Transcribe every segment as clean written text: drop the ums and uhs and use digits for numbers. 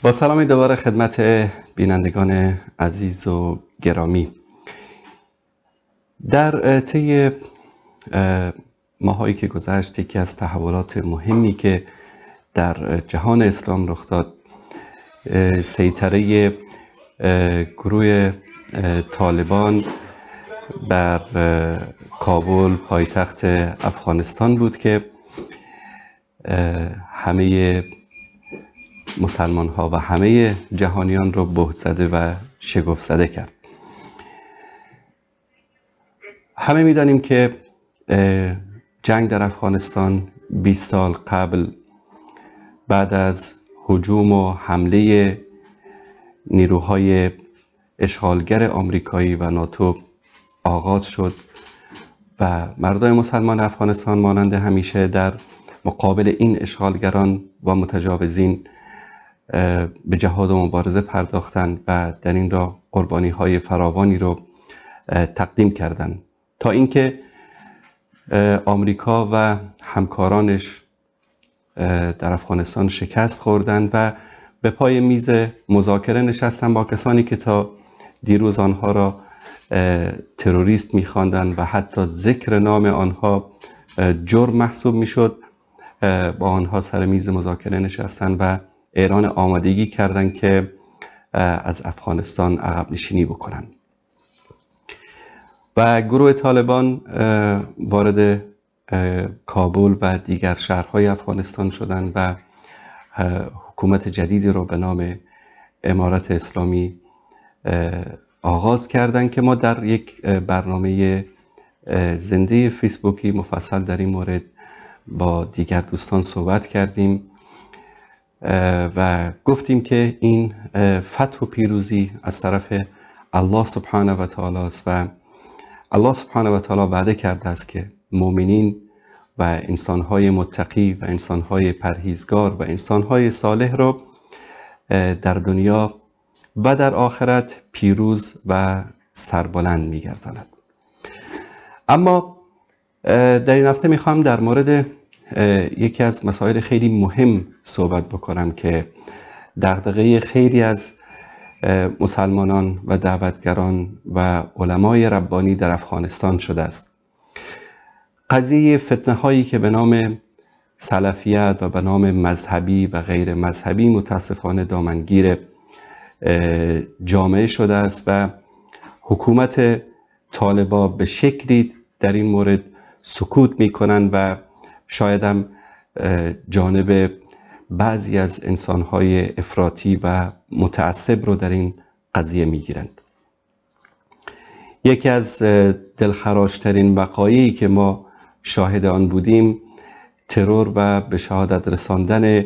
با سلامی دوباره خدمت بینندگان عزیز و گرامی. در طی ماهایی که گذشت، یکی از تحولات مهمی که در جهان اسلام رخ داد، سیطره گروه طالبان بر کابل پایتخت افغانستان بود که همه مسلمان ها و همه جهانیان را بهت زده و شگفت زده کرد. همه می‌دانیم که جنگ در افغانستان 20 سال قبل، بعد از هجوم و حمله نیروهای اشغالگر آمریکایی و ناتو آغاز شد و مردم مسلمان افغانستان مانند همیشه در مقابل این اشغالگران و متجاوزین به جهاد و مبارزه پرداختند و در این راه قربانی‌های فراوانی رو تقدیم کردند تا اینکه آمریکا و همکارانش در افغانستان شکست خوردند و به پای میز مذاکره نشستند با کسانی که تا دیروز آنها را تروریست می‌خواندند و حتی ذکر نام آنها جرم محسوب می‌شد. با آنها سر میز مذاکره نشستند و اعلان آمادگی کردند که از افغانستان عقب نشینی بکنند و گروه طالبان وارد کابل و دیگر شهرهای افغانستان شدند و حکومت جدیدی را به نام امارت اسلامی آغاز کردند که ما در یک برنامه زنده فیسبوکی مفصل در این مورد با دیگر دوستان صحبت کردیم و گفتیم که این فتح و پیروزی از طرف الله سبحانه و تعالی است و الله سبحانه و تعالی وعده کرده است که مؤمنین و انسانهای متقی و انسانهای پرهیزگار و انسانهای صالح را در دنیا و در آخرت پیروز و سربلند می‌گرداند. اما در این هفته میخوام در مورد یکی از مسائل خیلی مهم صحبت بکنم که دغدغه خیلی از مسلمانان و دعوتگران و علمای ربانی در افغانستان شده است. قضیه فتنه هایی که به نام سلفیت و به نام مذهبی و غیر مذهبی متاسفانه دامنگیر جامعه شده است و حکومت طالبان به شکلی در این مورد سکوت میکنند و شاید هم جانب بعضی از انسانهای افراطی و متعصب رو در این قضیه میگیرند. یکی از دلخراشترین وقایعی که ما شاهد آن بودیم، ترور و به شهادت رساندن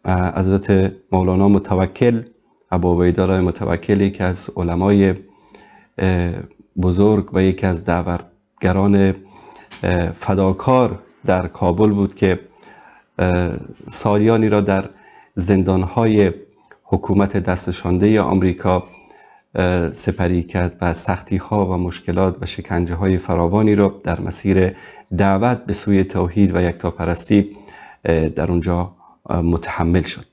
حضرت مولانا متوکل، ابوعبیدالله متوکل، یکی از علمای بزرگ و یکی از دعوتگران فداکار در کابل بود که سالیانی را در زندانهای حکومت دستشانده آمریکا سپری کرد و سختی‌ها و مشکلات و شکنجه‌های فراوانی را در مسیر دعوت به سوی توحید و یکتاپرستی در اونجا متحمل شد.